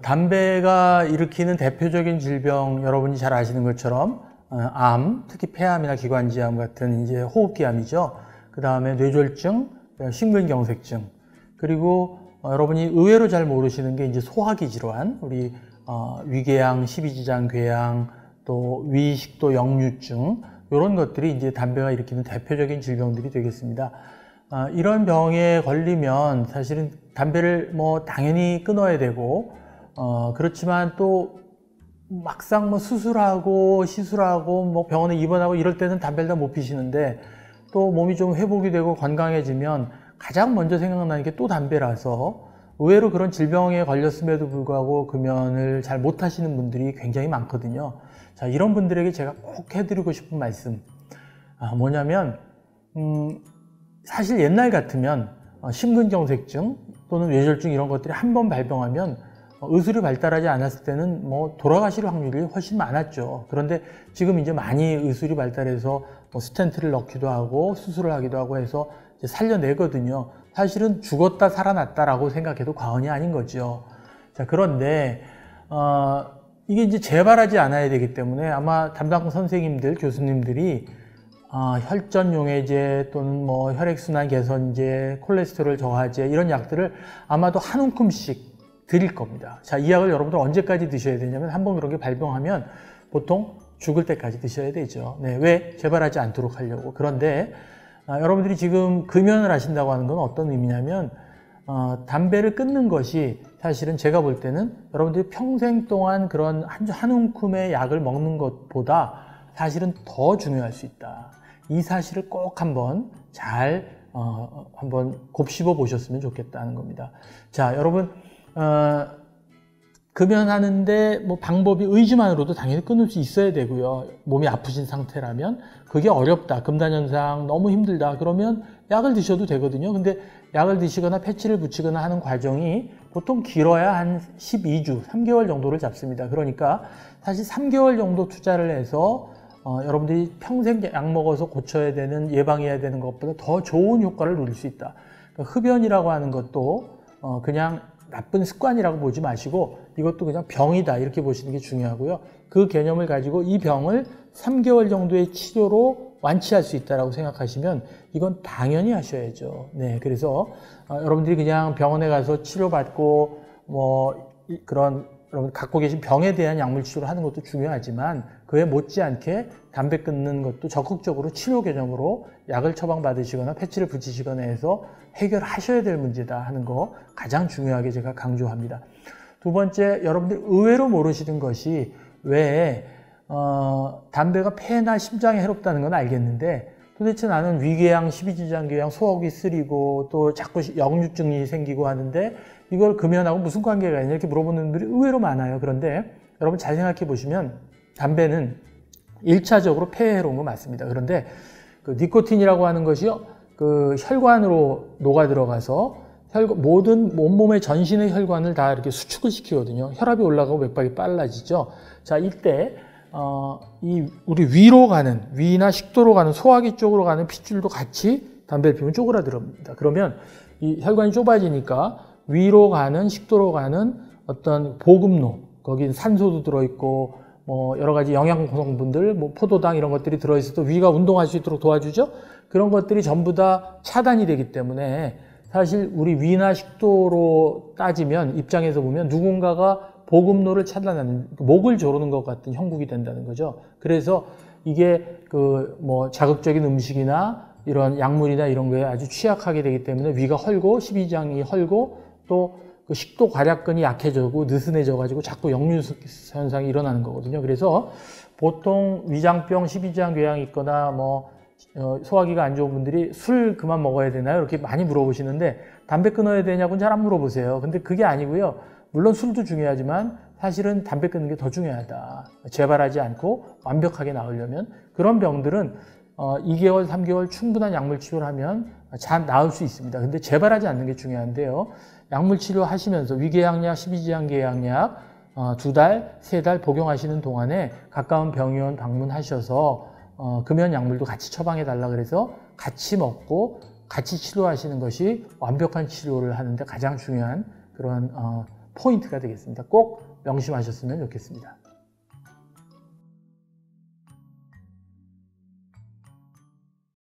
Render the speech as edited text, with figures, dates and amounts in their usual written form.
담배가 일으키는 대표적인 질병 여러분이 잘 아시는 것처럼 암, 특히 폐암이나 기관지암 같은 이제 호흡기암이죠. 그 다음에 뇌졸중, 심근경색증, 그리고 여러분이 의외로 잘 모르시는 게 이제 소화기 질환, 우리 위궤양, 십이지장 궤양, 또 위식도 역류증 이런 것들이 이제 담배가 일으키는 대표적인 질병들이 되겠습니다. 이런 병에 걸리면 사실은 담배를 뭐 당연히 끊어야 되고 그렇지만 또 막상 뭐 수술하고 시술하고 뭐 병원에 입원하고 이럴 때는 담배를 다 못 피시는데 또 몸이 좀 회복이 되고 건강해지면 가장 먼저 생각나는 게 또 담배라서 의외로 그런 질병에 걸렸음에도 불구하고 금연을 잘 못하시는 분들이 굉장히 많거든요. 자, 이런 분들에게 제가 꼭 해드리고 싶은 말씀 뭐냐면 사실 옛날 같으면 심근경색증 또는 뇌졸중 이런 것들이 한 번 발병하면 의술이 발달하지 않았을 때는 뭐 돌아가실 확률이 훨씬 많았죠. 그런데 지금 이제 많이 의술이 발달해서 뭐 스텐트를 넣기도 하고 수술을 하기도 하고 해서 이제 살려내거든요. 사실은 죽었다 살아났다라고 생각해도 과언이 아닌 거죠. 자, 그런데 이게 이제 재발하지 않아야 되기 때문에 아마 담당 선생님들, 교수님들이 혈전용해제 또는 뭐 혈액순환 개선제, 콜레스테롤 저하제 이런 약들을 아마도 한 움큼씩 드릴 겁니다. 자, 이 약을 여러분들 언제까지 드셔야 되냐면 한번 그런 게 발병하면 보통 죽을 때까지 드셔야 되죠. 네, 왜? 재발하지 않도록 하려고. 그런데 여러분들이 지금 금연을 하신다고 하는 건 어떤 의미냐면 담배를 끊는 것이 사실은 제가 볼 때는 여러분들이 평생 동안 그런 한 움큼의 약을 먹는 것보다 사실은 더 중요할 수 있다. 이 사실을 꼭 한번 잘 한번 곱씹어 보셨으면 좋겠다는 겁니다. 자, 여러분 금연하는데 뭐 방법이 의지만으로도 당연히 끊을 수 있어야 되고요. 몸이 아프신 상태라면 그게 어렵다, 금단현상 너무 힘들다 그러면 약을 드셔도 되거든요. 근데 약을 드시거나 패치를 붙이거나 하는 과정이 보통 길어야 한 12주, 3개월 정도를 잡습니다. 그러니까 사실 3개월 정도 투자를 해서 여러분들이 평생 약 먹어서 고쳐야 되는, 예방해야 되는 것보다 더 좋은 효과를 누릴 수 있다. 그러니까 흡연이라고 하는 것도 그냥 나쁜 습관이라고 보지 마시고 이것도 그냥 병이다 이렇게 보시는 게 중요하고요. 그 개념을 가지고 이 병을 3개월 정도의 치료로 완치할 수 있다고 생각하시면 이건 당연히 하셔야죠. 네, 그래서 여러분들이 그냥 병원에 가서 치료받고 뭐 그런 여러분 갖고 계신 병에 대한 약물 치료를 하는 것도 중요하지만 그에 못지않게 담배 끊는 것도 적극적으로 치료 개념으로 약을 처방받으시거나 패치를 붙이시거나 해서 해결하셔야 될 문제다 하는 거 가장 중요하게 제가 강조합니다. 두 번째, 여러분들이 의외로 모르시는 것이 왜 담배가 폐나 심장에 해롭다는 건 알겠는데 도대체 나는 위궤양, 십이지장궤양, 소화기 쓰리고 또 자꾸 역류증이 생기고 하는데 이걸 금연하고 무슨 관계가 있냐 이렇게 물어보는 분들이 의외로 많아요. 그런데 여러분 잘 생각해 보시면 담배는 1차적으로 폐에 해로운 거 맞습니다. 그런데 그 니코틴이라고 하는 것이요, 그 혈관으로 녹아 들어가서 모든 온몸의 전신의 혈관을 다 이렇게 수축을 시키거든요. 혈압이 올라가고 맥박이 빨라지죠. 자, 이때 우리 위로 가는, 위나 식도로 가는, 소화기 쪽으로 가는 핏줄도 같이 담배를 피우면 쪼그라들어옵니다. 그러면 이 혈관이 좁아지니까 위로 가는, 식도로 가는 어떤 보급로, 거긴 산소도 들어있고 뭐 여러 가지 영양 성분들, 뭐 포도당 이런 것들이 들어있어도 위가 운동할 수 있도록 도와주죠. 그런 것들이 전부 다 차단이 되기 때문에 사실 우리 위나 식도로 따지면 입장에서 보면 누군가가 보급로를 차단하는, 목을 조르는 것 같은 형국이 된다는 거죠. 그래서 이게 그 뭐 자극적인 음식이나 이런 약물이나 이런 거에 아주 취약하게 되기 때문에 위가 헐고 십이지장이 헐고 또 그 식도 괄약근이 약해지고 느슨해져 가지고 자꾸 역류 현상이 일어나는 거거든요. 그래서 보통 위장병, 십이지장 궤양이 있거나 뭐 소화기가 안 좋은 분들이 술 그만 먹어야 되나요? 이렇게 많이 물어보시는데 담배 끊어야 되냐고는 잘 안 물어보세요. 근데 그게 아니고요. 물론 술도 중요하지만 사실은 담배 끊는 게 더 중요하다. 재발하지 않고 완벽하게 나으려면 그런 병들은 2개월, 3개월 충분한 약물 치료를 하면 잘 나을 수 있습니다. 근데 재발하지 않는 게 중요한데요. 약물 치료 하시면서 위궤양약, 십이지장궤양약 2달, 3달 복용하시는 동안에 가까운 병의원 방문하셔서 금연 약물도 같이 처방해 달라 그래서 같이 먹고 같이 치료하시는 것이 완벽한 치료를 하는데 가장 중요한 그런 포인트가 되겠습니다. 꼭 명심하셨으면 좋겠습니다.